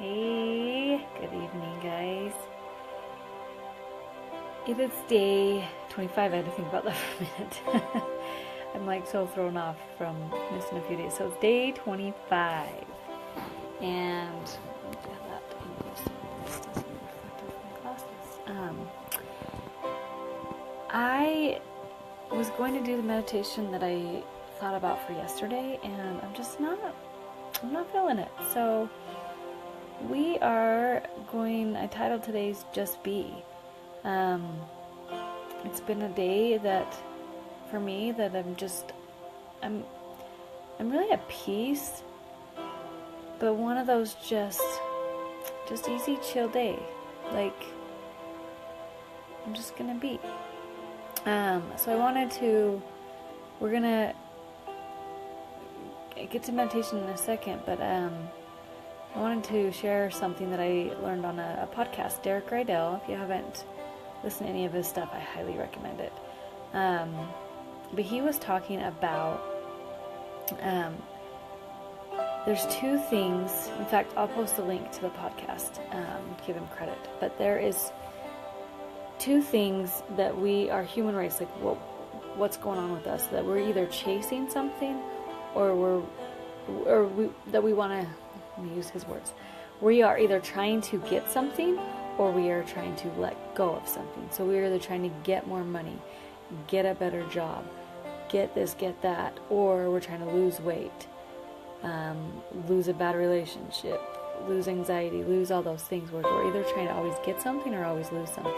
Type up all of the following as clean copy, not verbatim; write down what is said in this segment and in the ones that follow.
Hey, good evening, guys. It is day 25. I had to think about that for a minute. I'm like so thrown off from missing a few days. So it's day 25. And I was going to do the meditation that I thought about for yesterday, and I'm not feeling it. So we are going, I titled today's Just Be. It's been a day that, for me, that I'm really at peace, but one of those just easy, chill day. Like, I'm just gonna be. So we're gonna get to meditation in a second, but I wanted to share something that I learned on a podcast. Derek Rydell, if you haven't listened to any of his stuff, I highly recommend it. But he was talking about, there's two things, in fact, I'll post a link to the podcast, give him credit, but there is two things that we, our human race, like what's going on with us, that we're either chasing something or that we want to, let me use his words, we are either trying to get something or we are trying to let go of something. So we're either trying to get more money, get a better job, get this, get that, or we're trying to lose weight, lose a bad relationship, lose anxiety, lose all those things. We're either trying to always get something or always lose something.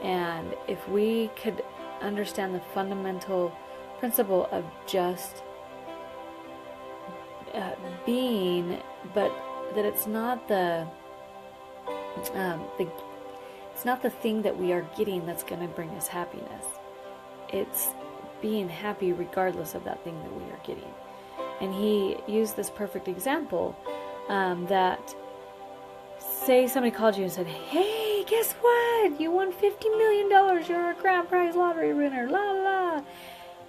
And if we could understand the fundamental principle of just being, but that it's not it's not the thing that we are getting that's going to bring us happiness. It's being happy regardless of that thing that we are getting. And he used this perfect example, that say somebody called you and said, "Hey, guess what? You won $50 million. You're a grand prize lottery winner. La la la."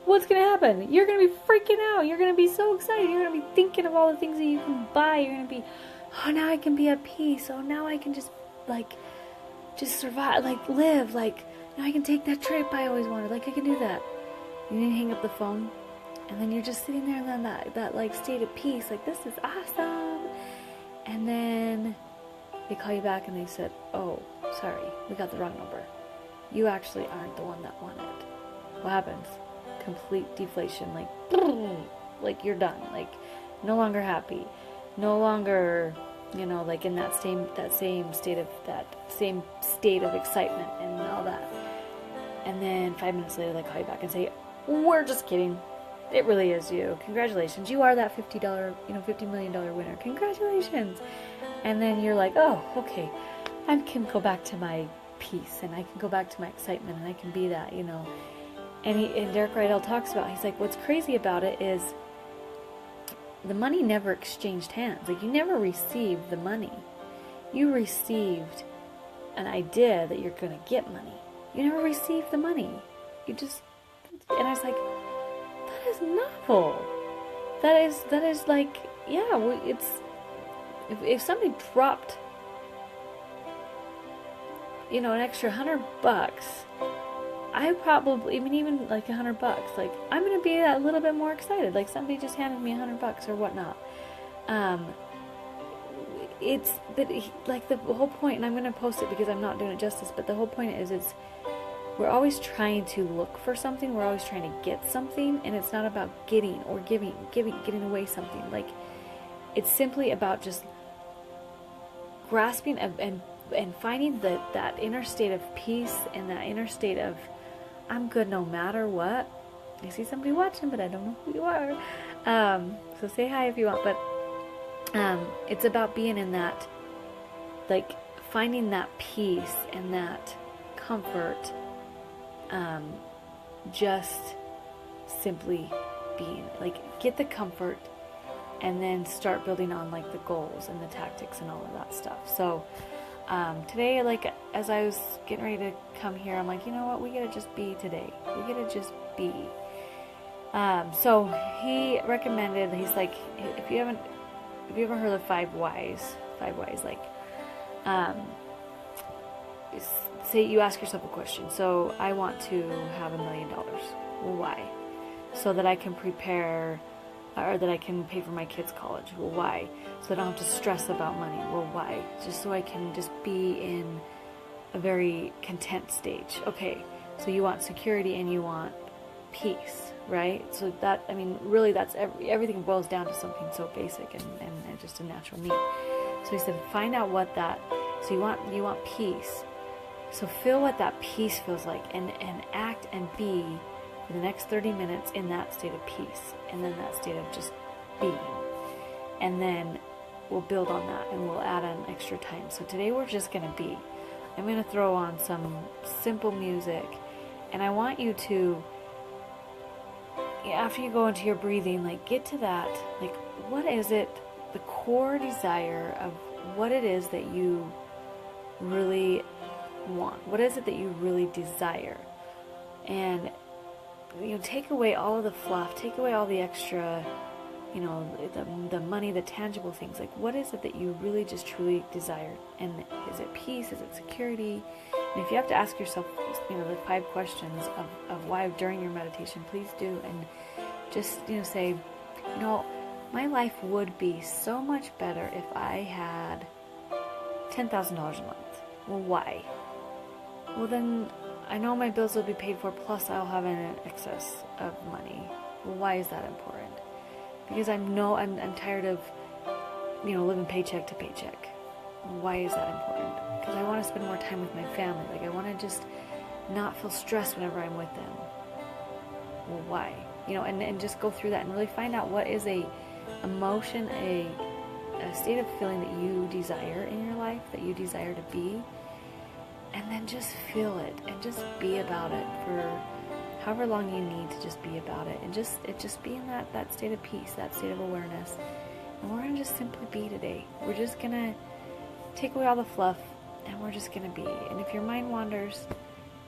What's going to happen? You're going to be freaking out. You're going to be so excited. You're going to be thinking of all the things that you can buy. You're going to be, oh, now I can be at peace. Oh, now I can just survive, live. Now I can take that trip I always wanted. I can do that. And then you hang up the phone, and then you're just sitting there in that state of peace. This is awesome. And then they call you back and they said, "Oh, sorry, we got the wrong number. You actually aren't the one that won it." What happens? Complete deflation, you're done, no longer happy, no longer, in that same state of excitement and all that. And then 5 minutes later they call you back and say, "We're just kidding. It really is you. Congratulations. You are that $50 million winner. Congratulations." And then you're like, "Oh, okay. I can go back to my peace, and I can go back to my excitement, and I can be that, And Derek Rydell talks about, he's like, what's crazy about it is the money never exchanged hands. You never received the money. You received an idea that you're going to get money. You never received the money. And I was like, that is novel. That is if somebody dropped, an extra $100, I probably, even $100, I'm going to be a little bit more excited. Somebody just handed me $100 or whatnot. The whole point, and I'm going to post it because I'm not doing it justice, but the whole point is we're always trying to look for something. We're always trying to get something, and it's not about getting or getting away something. It's simply about just grasping and finding that inner state of peace and that inner state of, I'm good no matter what. I see somebody watching, but I don't know who you are. So say hi if you want. But it's about being in that, finding that peace and that comfort, just simply being. Get the comfort and then start building on, the goals and the tactics and all of that stuff. So today, as I was getting ready to come here, I'm like, you know what, we gotta just be today. We gotta just be. So he recommended, he's like, if you ever heard of 5 whys, 5 whys. Like, say you ask yourself a question. So I want to have $1 million. Well, why? So that I can prepare, or that I can pay for my kids' college. Well, why? So that I don't have to stress about money. Well, why? Just so I can just be in a very content stage. Okay, so you want security and you want peace, right? So that, I mean, really that's everything boils down to something so basic and just a natural need. So he said, find out what that, so you want peace. So feel what that peace feels like and act and be for the next 30 minutes in that state of peace and then that state of just being. And then we'll build on that and we'll add an extra time. So today we're just going to be. I'm going to throw on some simple music and I want you to, after you go into your breathing, like get to that, like what is it, the core desire of what it is that you really want? What is it that you really desire? And take away all of the fluff, take away all the extra, the money, the tangible things. Like, what is it that you really just truly desire? And is it peace? Is it security? And if you have to ask yourself, the 5 questions of why during your meditation, please do. And just, say, my life would be so much better if I had $10,000 a month. Well, why? Well, then I know my bills will be paid for, plus I'll have an excess of money. Well, why is that important? Because I'm tired of, living paycheck to paycheck. Why is that important? Because I want to spend more time with my family. Like, I want to just not feel stressed whenever I'm with them. Well, why? And just go through that and really find out what is a emotion, a state of feeling that you desire in your life, that you desire to be. And then just feel it and just be about it for however long you need to just be about it. And just be in that state of peace, that state of awareness. And we're going to just simply be today. We're just going to take away all the fluff and we're just going to be. And if your mind wanders,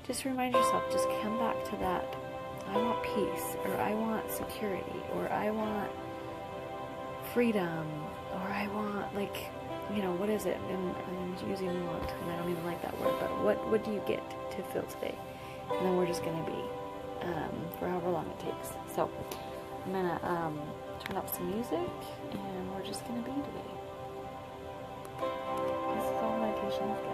just remind yourself, just come back to that. I want peace, or I want security, or I want freedom, or I want, what is it? And I'm using want, and I don't even like that word, but what do you get to feel today? And then we're just going to be for however long it takes. So I'm going to turn up some music, and we're just going to be today. This is all meditation.